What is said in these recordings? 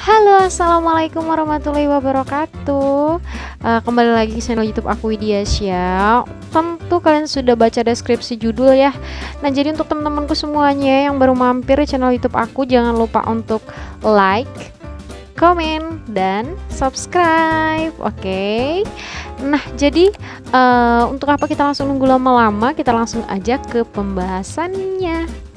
Halo, assalamualaikum warahmatullahi wabarakatuh. Kembali lagi ke channel YouTube aku Widiasya. Tentu kalian sudah baca deskripsi judul ya. Nah, jadi untuk teman-temanku semuanya yang baru mampir di channel YouTube aku, jangan lupa untuk like, komen, dan subscribe. Oke. Nah, jadi untuk apa kita langsung nunggu lama-lama? Kita langsung aja ke pembahasannya.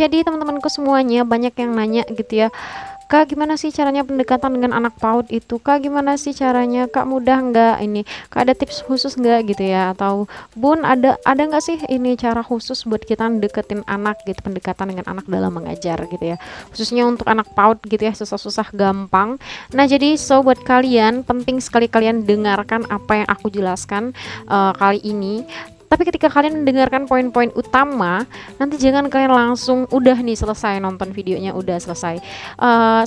Jadi teman-temanku semuanya banyak yang nanya gitu ya, Kak, gimana sih caranya pendekatan dengan anak PAUD itu? Kak, gimana sih caranya? Kak, mudah nggak ini? Kak, ada tips khusus nggak gitu ya? Atau Bun, ada nggak sih ini cara khusus buat kita deketin anak gitu, pendekatan dengan anak dalam mengajar gitu ya? Khususnya untuk anak PAUD gitu ya, susah-susah gampang. Nah, jadi buat kalian penting sekali kalian dengarkan apa yang aku jelaskan kali ini. Tapi ketika kalian mendengarkan poin-poin utama, nanti jangan kalian langsung udah nih selesai nonton videonya, udah selesai.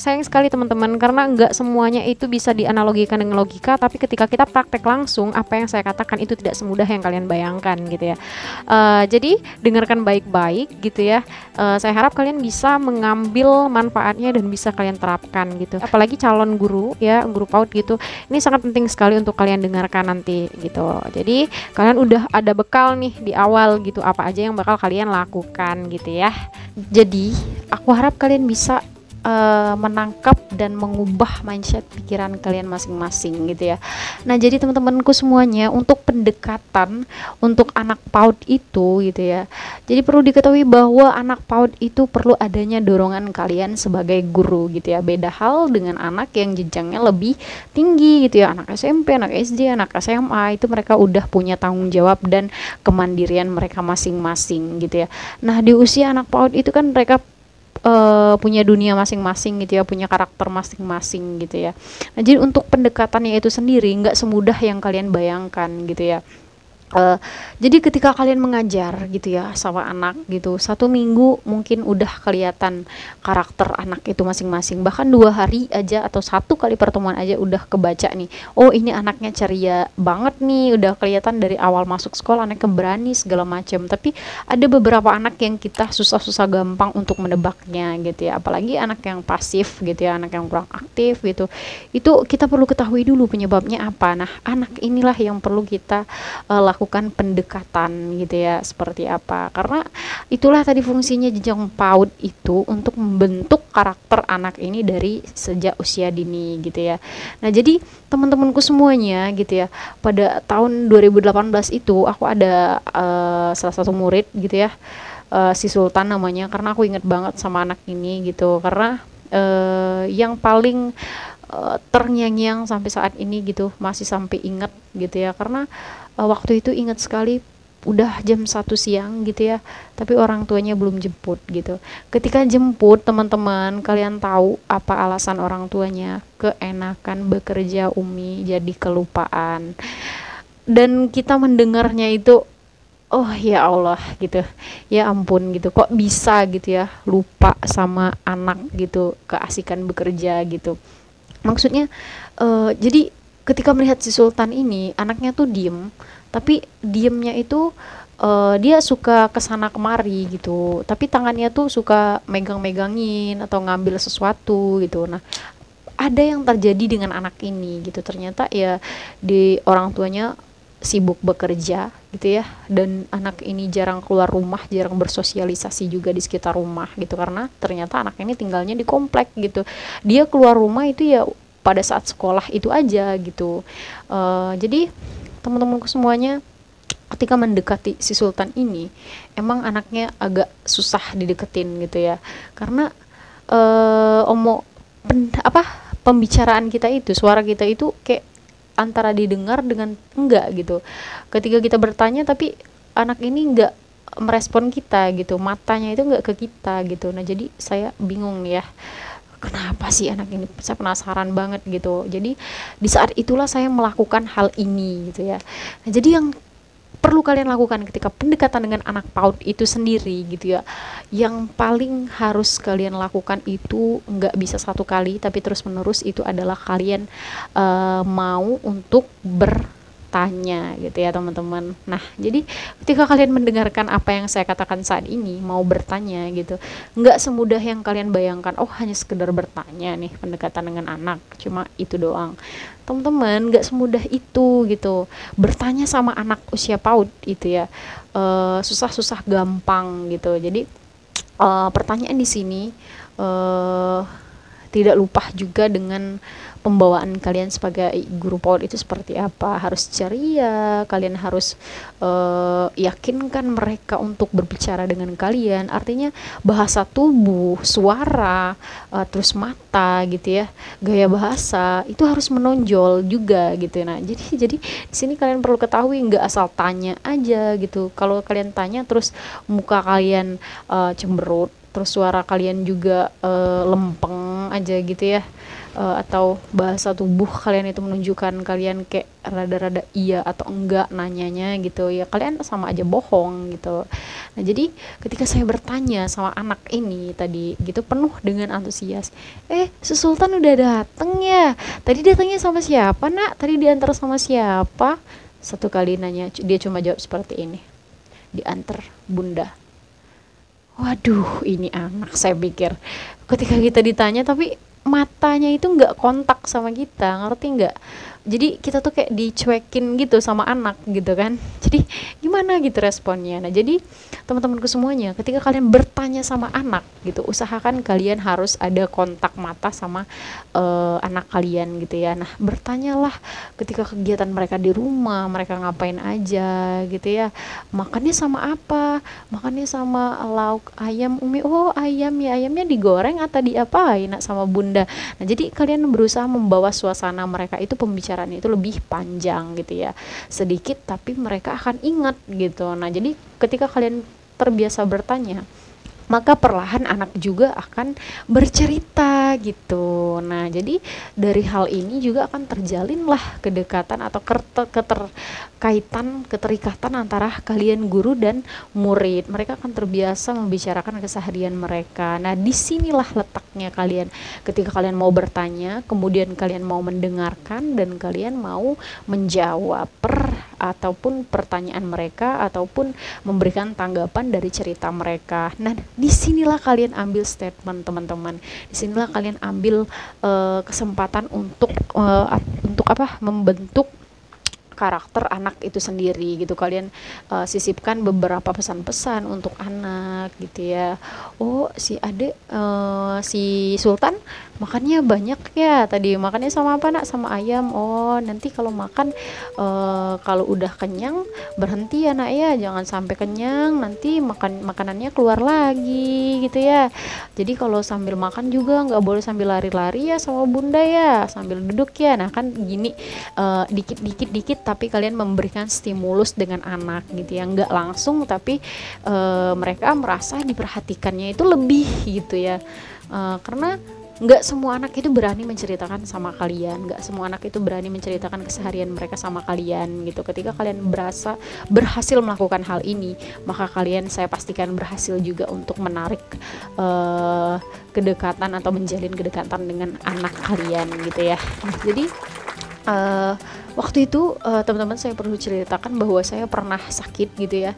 Sayang sekali teman-teman, karena nggak semuanya itu bisa dianalogikan dengan logika. Tapi ketika kita praktek langsung, apa yang saya katakan itu tidak semudah yang kalian bayangkan gitu ya. Jadi dengarkan baik-baik gitu ya. Saya harap kalian bisa mengambil manfaatnya dan bisa kalian terapkan gitu. Apalagi calon guru ya, guru PAUD gitu. Ini sangat penting sekali untuk kalian dengarkan nanti gitu. Jadi kalian udah ada bekal nih di awal gitu, apa aja yang bakal kalian lakukan gitu ya. Jadi aku harap kalian bisa menangkap dan mengubah mindset pikiran kalian masing-masing gitu ya. Nah, jadi teman-temanku semuanya, untuk pendekatan untuk anak PAUD itu gitu ya, jadi perlu diketahui bahwa anak PAUD itu perlu adanya dorongan kalian sebagai guru gitu ya. Beda hal dengan anak yang jenjangnya lebih tinggi gitu ya, anak SMP, anak SD, anak SMA, itu mereka udah punya tanggung jawab dan kemandirian mereka masing-masing gitu ya. Nah, di usia anak PAUD itu kan mereka punya dunia masing-masing gitu ya, punya karakter masing-masing gitu ya. Nah, jadi untuk pendekatannya itu sendiri nggak semudah yang kalian bayangkan gitu ya. Jadi ketika kalian mengajar gitu ya sama anak gitu, 1 minggu mungkin udah kelihatan karakter anak itu masing-masing. Bahkan 2 hari aja atau 1 kali pertemuan aja udah kebaca nih, oh ini anaknya ceria banget nih, udah kelihatan dari awal masuk sekolah anaknya berani segala macam. Tapi ada beberapa anak yang kita susah-susah gampang untuk menebaknya gitu ya, apalagi anak yang pasif gitu ya, anak yang kurang aktif gitu. Itu kita perlu ketahui dulu penyebabnya apa. Nah, anak inilah yang perlu kita lakukan pendekatan gitu ya, seperti apa, karena itulah tadi fungsinya jenjang PAUD itu untuk membentuk karakter anak ini dari sejak usia dini gitu ya. Nah, jadi teman-temanku semuanya gitu ya, pada tahun 2018 itu aku ada salah satu murid gitu ya, si Sultan namanya, karena aku inget banget sama anak ini gitu, karena yang paling terngiang-ngiang sampai saat ini gitu, masih sampai inget gitu ya, karena waktu itu ingat sekali udah jam 1 siang gitu ya, tapi orang tuanya belum jemput gitu. Ketika jemput, teman-teman kalian tahu apa alasan orang tuanya? Keenakan bekerja Umi, jadi kelupaan. Dan kita mendengarnya itu, oh ya Allah gitu, ya ampun gitu, kok bisa gitu ya lupa sama anak gitu, keasikan bekerja gitu. Maksudnya jadi ketika melihat si Sultan ini, anaknya tuh diem, tapi diemnya itu dia suka kesana kemari gitu, tapi tangannya tuh suka megang-megangin atau ngambil sesuatu gitu. Nah, ada yang terjadi dengan anak ini gitu, ternyata ya di orang tuanya sibuk bekerja gitu ya, dan anak ini jarang keluar rumah, jarang bersosialisasi juga di sekitar rumah gitu, karena ternyata anak ini tinggalnya di komplek gitu. Dia keluar rumah itu ya pada saat sekolah itu aja gitu. Jadi teman-temanku semuanya, ketika mendekati si Sultan ini, emang anaknya agak susah dideketin gitu ya, karena pembicaraan kita itu, suara kita itu kayak antara didengar dengan enggak gitu. Ketika kita bertanya tapi anak ini enggak merespon kita gitu, matanya itu enggak ke kita gitu. Nah, jadi saya bingung nih ya, kenapa sih anak ini, saya penasaran banget gitu. Jadi di saat itulah saya melakukan hal ini gitu ya. Nah, jadi yang perlu kalian lakukan ketika pendekatan dengan anak PAUD itu sendiri gitu ya. Yang paling harus kalian lakukan itu nggak bisa satu kali tapi terus menerus, itu adalah kalian mau untuk bertanya gitu ya teman-teman. Nah jadi ketika kalian mendengarkan apa yang saya katakan saat ini, mau bertanya gitu, nggak semudah yang kalian bayangkan. Oh hanya sekedar bertanya nih pendekatan dengan anak, cuma itu doang. Teman-teman, nggak semudah itu gitu. Bertanya sama anak usia PAUD itu ya susah-susah gampang gitu. Jadi pertanyaan di sini tidak lupa juga dengan pembawaan kalian sebagai guru PAUD itu seperti apa. Harus ceria, kalian harus yakinkan mereka untuk berbicara dengan kalian. Artinya bahasa tubuh, suara, terus mata gitu ya, gaya bahasa itu harus menonjol juga gitu. Nah jadi di sini kalian perlu ketahui, nggak asal tanya aja gitu. Kalau kalian tanya terus muka kalian cemberut, terus suara kalian juga lempeng aja gitu ya, atau bahasa tubuh kalian itu menunjukkan kalian kayak rada-rada iya atau enggak nanyanya gitu ya, kalian sama aja bohong gitu. Nah jadi ketika saya bertanya sama anak ini tadi gitu penuh dengan antusias, si Sultan udah dateng ya, tadi datangnya sama siapa nak, tadi diantar sama siapa? Satu kali nanya dia cuma jawab seperti ini, diantar bunda. Waduh, ini anak, saya pikir ketika kita ditanya tapi matanya itu nggak kontak sama kita, ngerti nggak? Jadi kita tuh kayak dicuekin gitu sama anak gitu kan. Jadi gimana gitu responnya. Nah jadi teman-temanku semuanya, ketika kalian bertanya sama anak gitu, usahakan kalian harus ada kontak mata sama anak kalian gitu ya. Nah bertanyalah ketika kegiatan mereka di rumah, mereka ngapain aja gitu ya, makannya sama apa, makannya sama lauk ayam umi, oh ayam ya, ayamnya digoreng atau diapain nak sama bunda. Nah jadi kalian berusaha membawa suasana mereka itu, pembicaraan itu lebih panjang gitu ya, sedikit tapi mereka akan ingat gitu. Nah jadi ketika kalian terbiasa bertanya, maka perlahan anak juga akan bercerita gitu. Nah jadi dari hal ini juga akan terjalinlah kedekatan atau keterikatan antara kalian guru dan murid. Mereka akan terbiasa membicarakan keseharian mereka. Nah disinilah letaknya kalian, ketika kalian mau bertanya, kemudian kalian mau mendengarkan dan kalian mau menjawab ataupun pertanyaan mereka ataupun memberikan tanggapan dari cerita mereka. Nah disinilah kalian ambil statement teman-teman, disinilah kalian ambil kesempatan untuk membentuk karakter anak itu sendiri gitu. Kalian sisipkan beberapa pesan-pesan untuk anak gitu ya. Oh si adek, si Sultan makannya banyak ya, tadi makannya sama apa nak, sama ayam. Oh nanti kalau makan kalau udah kenyang berhenti ya nak ya, jangan sampai kenyang nanti makanannya keluar lagi gitu ya. Jadi kalau sambil makan juga nggak boleh sambil lari-lari ya sama bunda ya, sambil duduk ya. Nah kan gini, dikit-dikit tapi kalian memberikan stimulus dengan anak gitu ya, nggak langsung tapi mereka merasa diperhatikannya itu lebih gitu ya. Karena nggak semua anak itu berani menceritakan sama kalian, nggak semua anak itu berani menceritakan keseharian mereka sama kalian gitu. Ketika kalian berhasil melakukan hal ini, maka kalian, saya pastikan, berhasil juga untuk menarik kedekatan atau menjalin kedekatan dengan anak kalian gitu ya. Jadi waktu itu teman-teman saya perlu ceritakan bahwa saya pernah sakit gitu ya,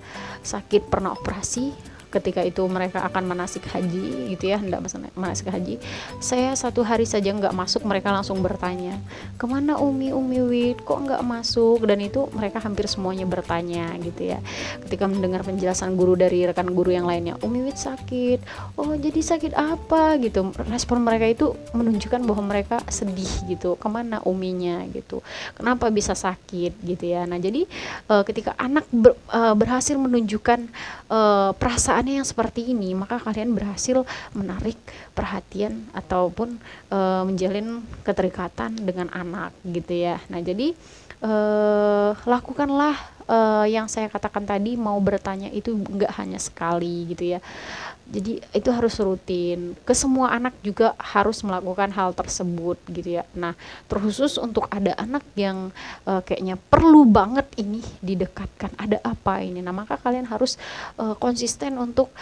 pernah operasi. Ketika itu mereka akan manasik haji gitu ya, hendak manasik haji, saya satu hari saja nggak masuk, mereka langsung bertanya, kemana Umi Wid, kok nggak masuk? Dan itu mereka hampir semuanya bertanya gitu ya. Ketika mendengar penjelasan guru dari rekan guru yang lainnya, Umi Wid sakit, oh jadi sakit apa gitu, respon mereka itu menunjukkan bahwa mereka sedih gitu, kemana Uminya gitu, kenapa bisa sakit gitu ya. Nah jadi ketika anak berhasil menunjukkan perasaan yang seperti ini, maka kalian berhasil menarik perhatian ataupun menjalin keterikatan dengan anak gitu ya. Nah jadi lakukanlah yang saya katakan tadi, mau bertanya itu nggak hanya sekali gitu ya. Jadi itu harus rutin. Ke semua anak juga harus melakukan hal tersebut gitu ya. Nah, terkhusus untuk ada anak yang kayaknya perlu banget ini didekatkan. Ada apa ini? Nah, maka kalian harus konsisten untuk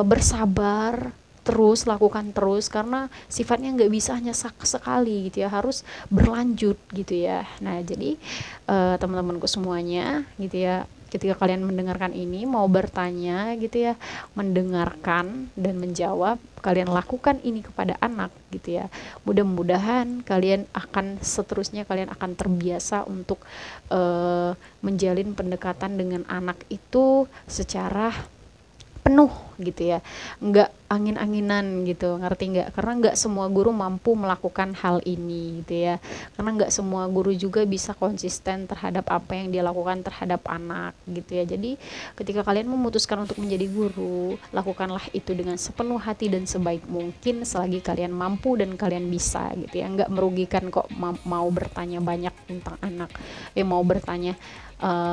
bersabar, terus lakukan terus, karena sifatnya nggak bisa hanya sekali gitu ya, harus berlanjut gitu ya. Nah, jadi teman-temanku semuanya gitu ya, ketika kalian mendengarkan ini mau bertanya gitu ya, mendengarkan dan menjawab, kalian lakukan ini kepada anak gitu ya. Mudah-mudahan kalian akan seterusnya kalian akan terbiasa untuk menjalin pendekatan dengan anak itu secara penuh gitu ya, nggak angin-anginan gitu, ngerti nggak? Karena nggak semua guru mampu melakukan hal ini gitu ya, karena nggak semua guru juga bisa konsisten terhadap apa yang dia lakukan terhadap anak gitu ya. Jadi ketika kalian memutuskan untuk menjadi guru, lakukanlah itu dengan sepenuh hati dan sebaik mungkin selagi kalian mampu dan kalian bisa gitu ya. Nggak merugikan kok mau bertanya banyak tentang anak, mau bertanya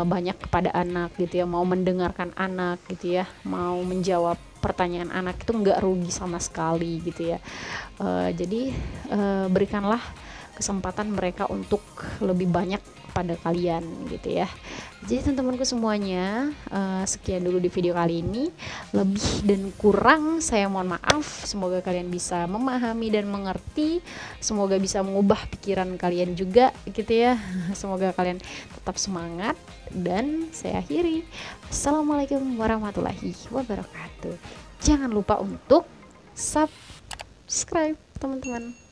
banyak kepada anak gitu ya, mau mendengarkan anak gitu ya, mau menjawab pertanyaan anak, itu nggak rugi sama sekali gitu ya. Jadi berikanlah kesempatan mereka untuk lebih banyak pada kalian gitu ya. Jadi teman-temanku semuanya, sekian dulu di video kali ini. Lebih dan kurang saya mohon maaf. Semoga kalian bisa memahami dan mengerti. Semoga bisa mengubah pikiran kalian juga gitu ya. Semoga kalian tetap semangat, dan saya akhiri. Assalamualaikum warahmatullahi wabarakatuh. Jangan lupa untuk subscribe teman-teman.